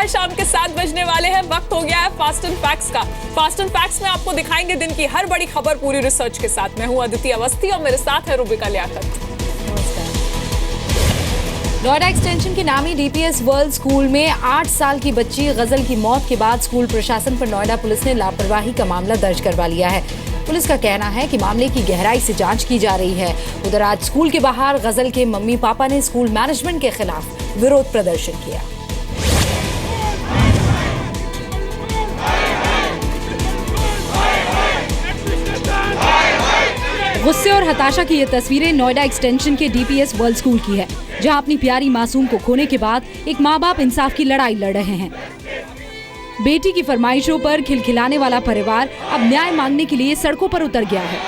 नमस्कार, शाम के 7 बजने वाले हैं। वक्त हो गया है फास्ट एंड फैक्ट्स का। फास्ट एंड फैक्ट्स में आपको दिखाएंगे दिन की हर बड़ी खबर पूरी रिसर्च के साथ। मैं हूं अदिति अवस्थी और मेरे साथ है रूबिका लियाकत। नोएडा एक्सटेंशन के नामी डीपीएस वर्ल्ड स्कूल में 8 साल की बच्ची गजल की मौत के बाद स्कूल प्रशासन पर नोएडा पुलिस ने लापरवाही का मामला दर्ज करवा लिया है। पुलिस का कहना है कि मामले की गहराई से जांच की जा रही है। उधर आज स्कूल के बाहर गजल के मम्मी पापा ने स्कूल मैनेजमेंट के खिलाफ विरोध प्रदर्शन किया। गुस्से और हताशा की ये तस्वीरें नोएडा एक्सटेंशन के डीपीएस वर्ल्ड स्कूल की है, जहां अपनी प्यारी मासूम को खोने के बाद एक माँ बाप इंसाफ की लड़ाई लड़ रहे हैं। बेटी की फरमाइशों पर खिलखिलाने वाला परिवार अब न्याय मांगने के लिए सड़कों पर उतर गया है।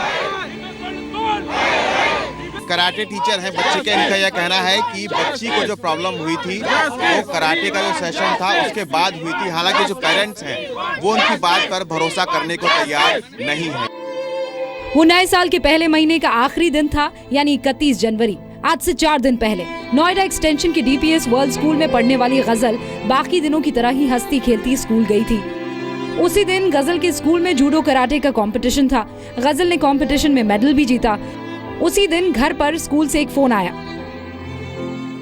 कराटे टीचर हैं बच्चे के, इनका यह कहना है कि बच्ची को जो प्रॉब्लम हुई थी वो कराटे का जो सेशन था उसके बाद हुई थी। हालांकि जो पेरेंट्स हैं वो उनकी बात पर भरोसा करने को तैयार नहीं है। वो नए साल के पहले महीने का आखिरी दिन था, यानी 31 जनवरी। आज से 4 दिन पहले नोएडा एक्सटेंशन के डीपीएस वर्ल्ड स्कूल में पढ़ने वाली गजल बाकी दिनों की तरह ही हंसती खेलती स्कूल गई थी। उसी दिन गजल के स्कूल में जूडो कराटे का कंपटीशन था। गजल ने कंपटीशन में मेडल भी जीता। उसी दिन घर पर स्कूल से एक फोन आया।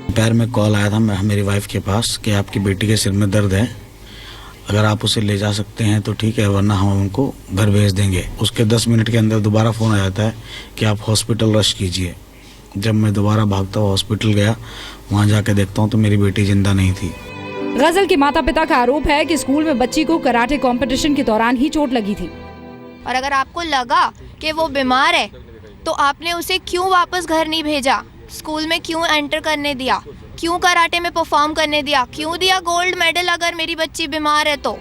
दोपहर में कॉल आया था मेरी वाइफ के पास कि आपकी बेटी के सिर में दर्द है, अगर आप उसे ले जा सकते हैं तो ठीक है, वरना हम उनको घर भेज देंगे। उसके 10 मिनट के अंदर दोबारा फ़ोन आ जाता है कि आप हॉस्पिटल रश कीजिए। जब मैं दोबारा भागता हुआ हॉस्पिटल गया, वहाँ जाके देखता हूँ तो मेरी बेटी जिंदा नहीं थी। गजल के माता पिता का आरोप है कि स्कूल में बच्ची को कराटे कंपटीशन के दौरान ही चोट लगी थी। और अगर आपको लगा कि वो बीमार है तो आपने उसे क्यों वापस घर नहीं भेजा? स्कूल में क्यों एंटर करने दिया? क्यों कराटे में परफॉर्म करने दिया? क्यों दिया गोल्ड मेडल अगर मेरी बच्ची बीमार है तो?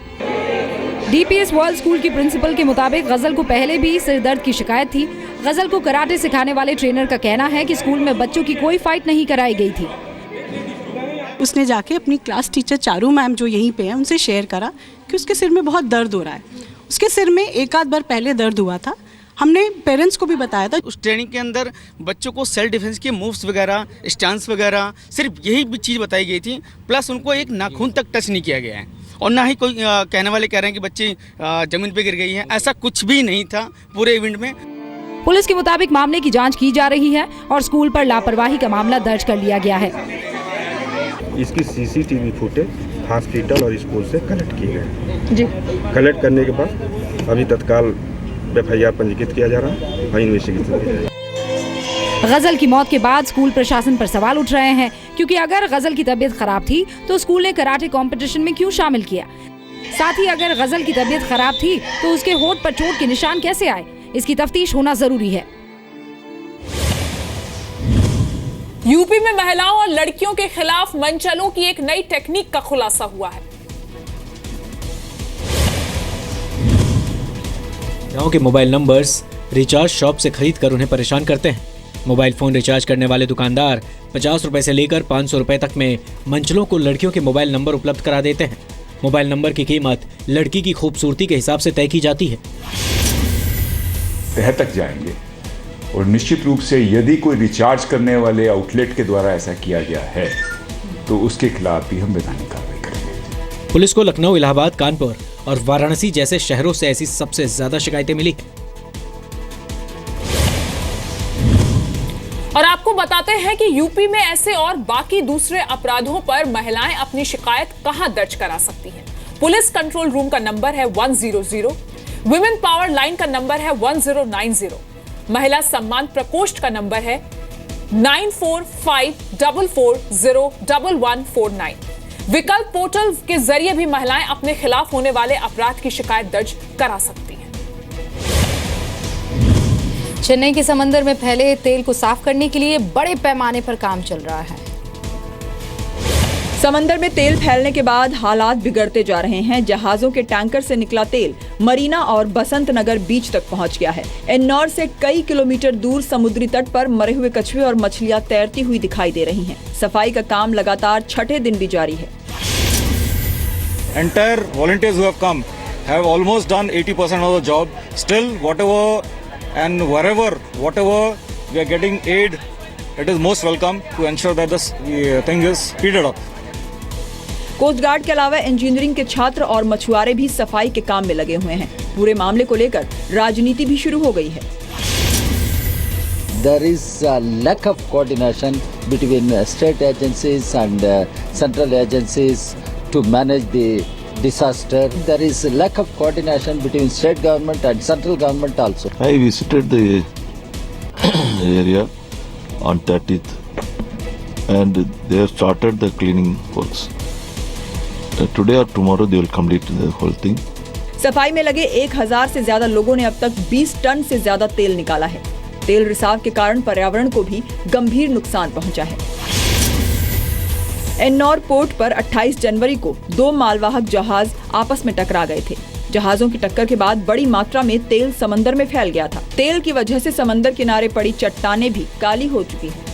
डीपीएस वर्ल्ड स्कूल की प्रिंसिपल के मुताबिक गजल को पहले भी सिर दर्द की शिकायत थी। गजल को कराटे सिखाने वाले ट्रेनर का कहना है कि स्कूल में बच्चों की कोई फाइट नहीं कराई गई थी। उसने जाके अपनी क्लास टीचर चारू मैम जो यहीं पे है उनसे शेयर करा कि उसके सिर में बहुत दर्द हो रहा है। उसके सिर में एक आध बार पहले दर्द हुआ था। हमने पेरेंट्स को भी बताया था। उस ट्रेनिंग के अंदर बच्चों को सेल्फ डिफेंस के मूव्स वगैरह, स्टांस वगैरह, सिर्फ यही चीज़ बताई गई थी। प्लस उनको एक नाखून तक टच नहीं किया गया है और ना ही कोई कहने वाले कह रहे हैं कि बच्ची ज़मीन पे गिर गई है। ऐसा कुछ भी नहीं था पूरे इवेंट में। पुलिस के मुताबिक मामले की जांच की जा रही है और स्कूल पर लापरवाही का मामला दर्ज कर लिया गया है। इसकी सीसीटीवी फुटेज हॉस्पिटल और स्कूल से कलेक्ट की गई जी। कलेक्ट करने के बाद अभी तत्काल एफआईआर पंजीकृत किया जा रहा है और इन्वेस्टिगेशन किया जा रहा है। गजल की मौत के बाद स्कूल प्रशासन पर सवाल उठ रहे हैं, क्योंकि अगर गजल की तबीयत खराब थी तो स्कूल ने कराटे कंपटीशन में क्यों शामिल किया? साथ ही अगर गजल की तबीयत खराब थी तो उसके होठ पर चोट के निशान कैसे आए? इसकी तफ्तीश होना जरूरी है। यूपी में महिलाओं और लड़कियों के खिलाफ मनचलों की एक नई टेक्निक का खुलासा हुआ है। गांव के मोबाइल नंबर्स रिचार्ज शॉप से खरीद कर उन्हें परेशान करते हैं। मोबाइल फोन रिचार्ज करने वाले दुकानदार 50 रुपए से लेकर 500 रुपए तक में मंचलों को लड़कियों के मोबाइल नंबर उपलब्ध करा देते हैं। मोबाइल नंबर की कीमत लड़की की खूबसूरती के हिसाब से तय की जाती है। तह तक जाएंगे और निश्चित रूप से यदि कोई रिचार्ज करने वाले आउटलेट के द्वारा ऐसा किया गया है तो उसके खिलाफ भी हम वैधानिक कार्रवाई करेंगे। पुलिस को लखनऊ, इलाहाबाद, कानपुर और वाराणसी जैसे शहरों से ऐसी सबसे ज्यादा शिकायतें मिली। और आपको बताते हैं कि यूपी में ऐसे और बाकी दूसरे अपराधों पर महिलाएं अपनी शिकायत कहां दर्ज करा सकती हैं। पुलिस कंट्रोल रूम का नंबर है 100, वुमेन पावर लाइन का नंबर है 1090, महिला सम्मान प्रकोष्ठ का नंबर है 9454401149। विकल्प पोर्टल के जरिए भी महिलाएं अपने खिलाफ होने वाले अपराध की शिकायत दर्ज करा सकती हैं। चेन्नई के समंदर में फैले तेल को साफ करने के लिए बड़े पैमाने पर काम चल रहा है। समंदर में तेल फैलने के बाद हालात बिगड़ते जा रहे हैं। जहाजों के टैंकर से निकला तेल मरीना और बसंत नगर बीच तक पहुंच गया है। एन्नौर से कई किलोमीटर दूर समुद्री तट पर मरे हुए कछुए और मछलियां तैरती हुई दिखाई दे रही हैं। सफाई का काम लगातार छठे दिन भी जारी है। Entire volunteers who have come have almost done 80% of the job. Still, whatever we are getting aid, it is most welcome to ensure that this thing is speeded up. Coast guard के अलावा engineering के छात्र और मछुआरे भी सफाई के काम में लगे हुए हैं। पूरे मामले को लेकर राजनीति भी शुरू हो गई है। There is a lack of coordination between state agencies and central agencies to manage the disaster. There is a lack of coordination between state government and central government also. I visited the area on 30th and they have started the cleaning works. Today or tomorrow they will complete the whole thing. सफाई में लगे 1000 से ज्यादा लोगों ने अब तक 20 ton से ज्यादा तेल निकाला है। तेल रिसाव के कारण पर्यावरण को भी गंभीर नुकसान पहुंचा है। एन्नौर पोर्ट पर 28 जनवरी को 2 मालवाहक जहाज आपस में टकरा गए थे। जहाजों की टक्कर के बाद बड़ी मात्रा में तेल समंदर में फैल गया था। तेल की वजह से समंदर किनारे पड़ी चट्टानें भी काली हो चुकी हैं।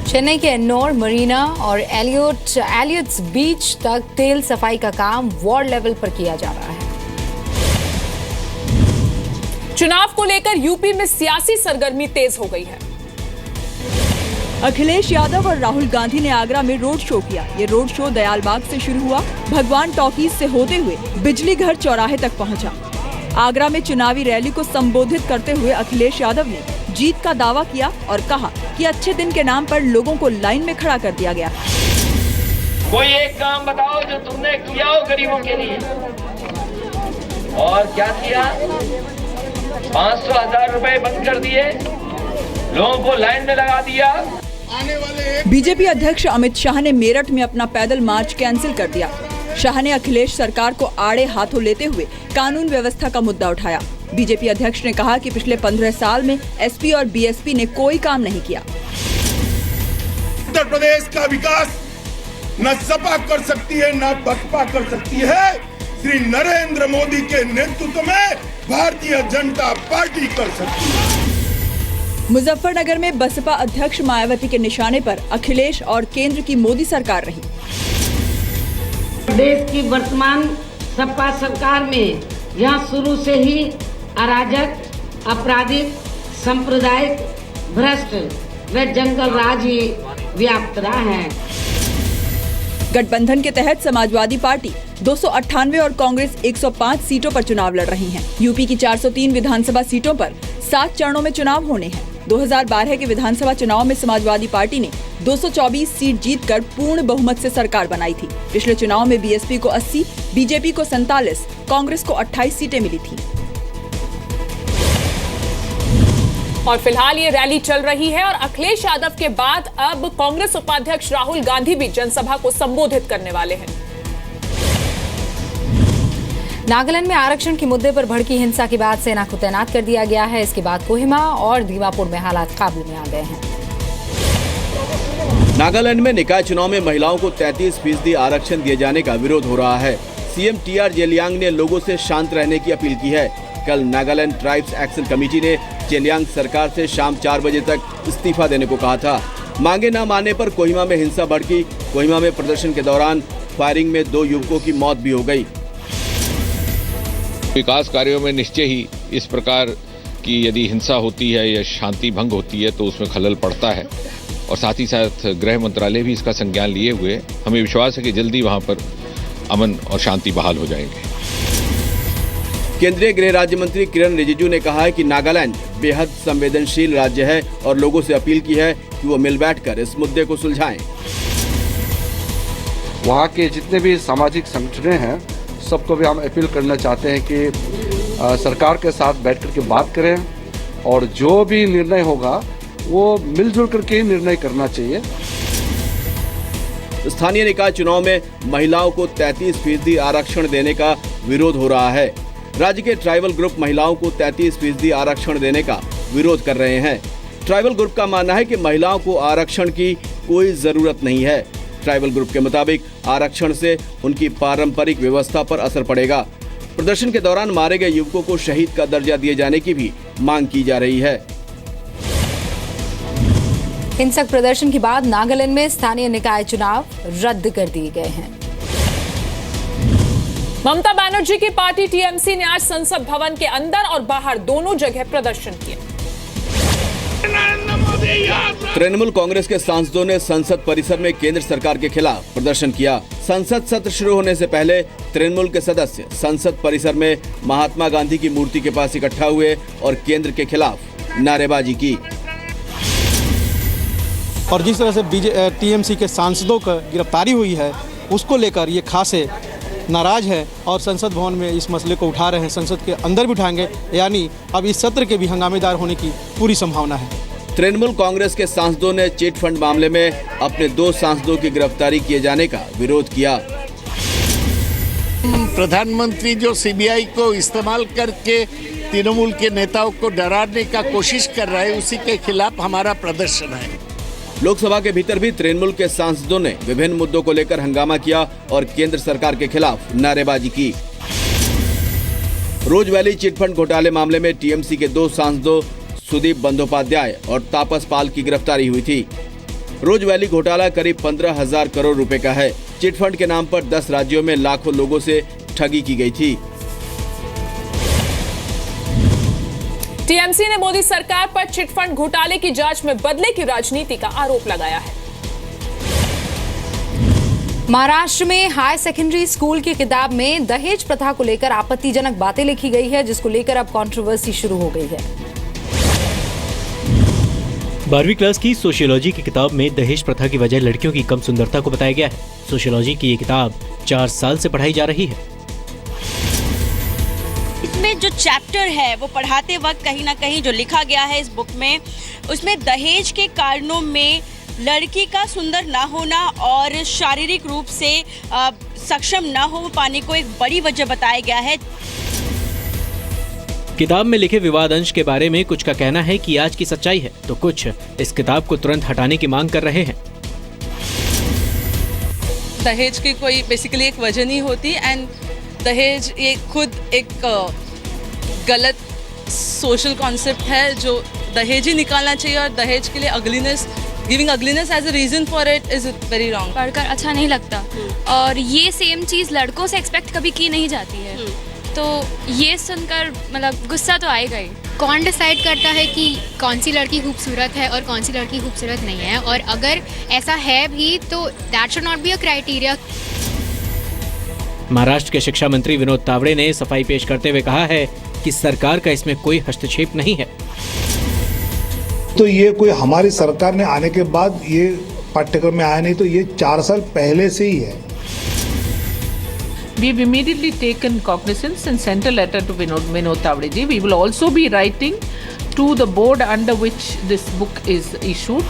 चेन्नई के एन्नौर, मरीना और एलियट्स बीच तक तेल सफाई का काम वार्ड लेवल पर किया जा रहा है। चुनाव को लेकर यूपी में सियासी सरगर्मी तेज हो गई है। अखिलेश यादव और राहुल गांधी ने आगरा में रोड शो किया। ये रोड शो दयालबाग से शुरू हुआ, भगवान टॉकीज से होते हुए बिजली घर चौराहे तक पहुंचा। आगरा में चुनावी रैली को संबोधित करते हुए अखिलेश यादव ने जीत का दावा किया और कहा कि अच्छे दिन के नाम पर लोगों को लाइन में खड़ा कर दिया गया। कोई एक काम बताओ जो तुमने किया हो गरीबों के लिए। और क्या किया? 500,000 रुपए बंद कर दिए, लोगों को लाइन में लगा दिया। बीजेपी अध्यक्ष अमित शाह ने मेरठ में अपना पैदल मार्च कैंसिल कर दिया। शाह ने अखिलेश सरकार को आड़े हाथों लेते हुए कानून व्यवस्था का मुद्दा उठाया। बीजेपी अध्यक्ष ने कहा कि पिछले 15 साल में एसपी और बीएसपी ने कोई काम नहीं किया। उत्तर प्रदेश का विकास न सपा कर सकती है न बसपा कर सकती है, श्री नरेंद्र मोदी के नेतृत्व में भारतीय जनता पार्टी कर सकती है। मुजफ्फरनगर में बसपा अध्यक्ष मायावती के निशाने पर अखिलेश और केंद्र की मोदी सरकार रही। देश की वर्तमान सपा सरकार में यहाँ शुरू से ही अराजक, आपराधिक, सांप्रदायिक, भ्रष्ट व जंगल राज ही व्याप्त रहा है। गठबंधन के तहत समाजवादी पार्टी 298 और कांग्रेस 105 सीटों पर चुनाव लड़ रही हैं। यूपी की 403 विधानसभा सीटों पर 7 चरणों में चुनाव होने हैं। 2012 के विधानसभा चुनाव में समाजवादी पार्टी ने 224 सीट जीतकर पूर्ण बहुमत से सरकार बनाई थी। पिछले चुनाव में बीएसपी को 80, बीजेपी को 47, कांग्रेस को 28 सीटें मिली थी। और फिलहाल ये रैली चल रही है और अखिलेश यादव के बाद अब कांग्रेस उपाध्यक्ष राहुल गांधी भी जनसभा को संबोधित करने वाले हैं। नागालैंड में आरक्षण के मुद्दे पर भड़की हिंसा के बाद सेना को तैनात कर दिया गया है। इसके बाद कोहिमा और दीमापुर में हालात काबू में आ गए हैं। नागालैंड में निकाय चुनाव में महिलाओं को 33% आरक्षण दिए जाने का विरोध हो रहा है। सीएम टीआर जेलियांग ने लोगों से शांत रहने की अपील की है। कल नागालैंड ट्राइब्स एक्शन कमेटी ने जेलियांग सरकार से शाम 4 बजे तक इस्तीफा देने को कहा था। मांगे न मानने पर कोहिमा में हिंसा भड़की। कोहिमा में प्रदर्शन के दौरान फायरिंग में 2 युवकों की मौत भी हो गई। विकास कार्यों में निश्चय ही इस प्रकार की यदि हिंसा होती है या शांति भंग होती है तो उसमें खलल पड़ता है और साथ ही साथ गृह मंत्रालय भी इसका संज्ञान लिए हुए। हमें विश्वास है कि जल्दी वहां पर अमन और शांति बहाल हो जाएंगे। केंद्रीय गृह राज्य मंत्री किरण रिजिजू ने कहा है कि नागालैंड बेहद संवेदनशील राज्य है और लोगों से अपील की है कि वो मिल बैठकर इस मुद्दे को सुलझाएं। वहाँ के जितने भी सामाजिक संगठन हैं सबको भी हम अपील करना चाहते हैं कि सरकार के साथ बैठ कर के बात करें और जो भी निर्णय होगा वो मिलजुल करके ही निर्णय करना चाहिए। स्थानीय निकाय चुनाव में महिलाओं को 33% आरक्षण देने का विरोध हो रहा है। राज्य के ट्राइबल ग्रुप महिलाओं को 33% आरक्षण देने का विरोध कर रहे हैं। ट्राइबल ग्रुप का मानना है कि महिलाओं को आरक्षण की कोई जरूरत नहीं है। ट्राइबल ग्रुप के मुताबिक आरक्षण से उनकी पारंपरिक व्यवस्था पर असर पड़ेगा। प्रदर्शन के दौरान मारे गए युवकों को शहीद का दर्जा दिए जाने की भी मांग की जा रही है। हिंसक प्रदर्शन के बाद नागालैंड में स्थानीय निकाय चुनाव रद्द कर दिए गए हैं। ममता बनर्जी की पार्टी टीएमसी ने आज संसद भवन के अंदर और बाहर दोनों जगह प्रदर्शन किया। तृणमूल कांग्रेस के सांसदों ने संसद परिसर में केंद्र सरकार के खिलाफ प्रदर्शन किया। संसद सत्र शुरू होने से पहले तृणमूल के सदस्य संसद परिसर में महात्मा गांधी की मूर्ति के पास इकट्ठा हुए और केंद्र के खिलाफ नारेबाजी की। और जिस तरह से टीएमसी के सांसदों की गिरफ्तारी हुई है, उसको लेकर ये खासे नाराज है और संसद भवन में इस मसले को उठा रहे हैं। संसद के अंदर भी उठाएंगे, यानी अब इस सत्र के भी हंगामेदार होने की पूरी संभावना है। तृणमूल कांग्रेस के सांसदों ने चिट फंड मामले में अपने 2 सांसदों की गिरफ्तारी किए जाने का विरोध किया। प्रधानमंत्री जो सीबीआई को इस्तेमाल करके तृणमूल के नेताओं को डराने का कोशिश कर रहा है, उसी के खिलाफ हमारा प्रदर्शन है। लोकसभा के भीतर भी तृणमूल के सांसदों ने विभिन्न मुद्दों को लेकर हंगामा किया और केंद्र सरकार के खिलाफ नारेबाजी की। रोज वैली चिटफंड घोटाले मामले में टीएमसी के 2 सांसदों सुदीप बंदोपाध्याय और तापस पाल की गिरफ्तारी हुई थी। रोज वैली घोटाला करीब 15,000 करोड़ रुपए का है। चिटफंड के नाम पर 10 राज्यों में लाखों लोगों से ठगी की गई थी। टीएमसी ने मोदी सरकार पर चिटफंड घोटाले की जांच में बदले की राजनीति का आरोप लगाया है। महाराष्ट्र में हाई सेकेंडरी स्कूल की किताब में दहेज प्रथा को लेकर आपत्तिजनक बातें लिखी गई है, जिसको लेकर अब कंट्रोवर्सी शुरू हो गई है। 12वीं क्लास की सोशियोलॉजी की किताब में दहेज प्रथा की वजह लड़कियों की कम सुंदरता को बताया गया है। सोशियोलॉजी की ये किताब 4 साल से पढ़ाई जा रही है। इसमें जो चैप्टर है वो पढ़ाते वक्त कहीं ना कहीं जो लिखा गया है इस बुक में, उसमें दहेज के कारणों में लड़की का सुंदर ना होना और शारीरिक रूप से सक्षम ना हो पाने को एक बड़ी वजह बताया गया है। किताब में लिखे विवाद अंश के बारे में कुछ का कहना है कि आज की सच्चाई है, तो कुछ इस किताब को तुरंत हटाने की मांग कर रहे हैं। दहेज की कोई बेसिकली एक वजह नहीं होती एंड दहेज ये खुद एक गलत सोशल कॉन्सेप्ट है जो दहेज ही निकालना चाहिए और दहेज के लिए ugliness, giving ugliness as a reason for it is very wrong. पढ़कर अच्छा नहीं लगता और ये सेम चीज़ लड़कों से एक्सपेक्ट कभी की नहीं जाती है, तो ये सुनकर मतलब गुस्सा तो आएगा ही। कौन डिसाइड करता है कि कौन सी लड़की खूबसूरत है और कौन सी लड़की खूबसूरत नहीं है, और अगर ऐसा है भी तो that should not be a criteria. Maharashtra के शिक्षा मंत्री विनोद तावड़े ने सफाई पेश करते हुए कहा है कि सरकार का इसमें कोई हस्तक्षेप नहीं है। तो ये कोई हमारी सरकार ने आने के बाद ये पाठ्यक्रम में आया नहीं, तो ये 4 साल पहले से ही है। We've immediately taken cognizance and sent a letter to Vinod Tavade ji. We will also be writing to the board under which this book is issued.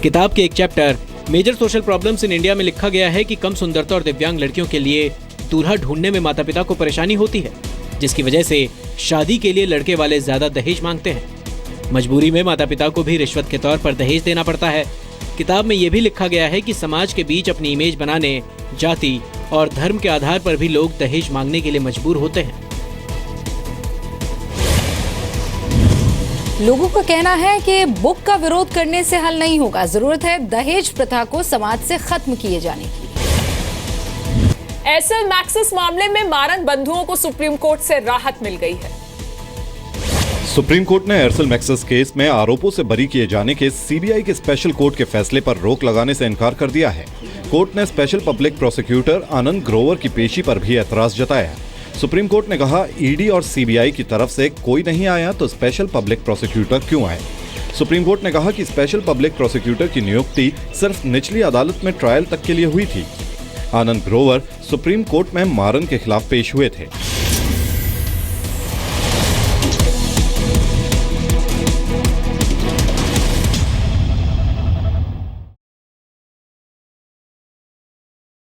किताब के एक chapter major social problems in India में लिखा गया है कि कम सुंदरता और दिव्यांग लड़कियों के लिए दूल्हा ढूंढने में माता पिता को परेशानी होती है, जिसकी वजह से शादी के लिए लड़के वाले ज्यादा दहेज मांगते हैं। मजबूरी में माता पिता को भी रिश्वत के तौर पर दहेज देना पड़ता है। किताब में यह भी लिखा गया है कि समाज के बीच अपनी इमेज बनाने, जाति और धर्म के आधार पर भी लोग दहेज मांगने के लिए मजबूर होते हैं। लोगों का कहना है कि बुक का विरोध करने से हल नहीं होगा, जरूरत है दहेज प्रथा को समाज से खत्म किए जाने की। एयरसेल मैक्सिस मामले में मारन बंधुओं को सुप्रीम कोर्ट से राहत मिल गई है। सुप्रीम कोर्ट ने एयरसेल मैक्सिस केस में आरोपों से बरी किए जाने के सीबीआई के स्पेशल कोर्ट के फैसले पर रोक लगाने से इनकार कर दिया है। कोर्ट ने स्पेशल पब्लिक प्रोसिक्यूटर आनंद ग्रोवर की पेशी पर भी एतराज जताया। सुप्रीम कोर्ट ने कहा, ईडी और सीबीआई की तरफ से कोई नहीं आया तो स्पेशल पब्लिक प्रोसिक्यूटर क्यों आए। सुप्रीम कोर्ट ने कहा कि स्पेशल पब्लिक प्रोसिक्यूटर की नियुक्ति सिर्फ निचली अदालत में ट्रायल तक के लिए हुई थी। आनंद ग्रोवर सुप्रीम कोर्ट में मारन के खिलाफ पेश हुए थे।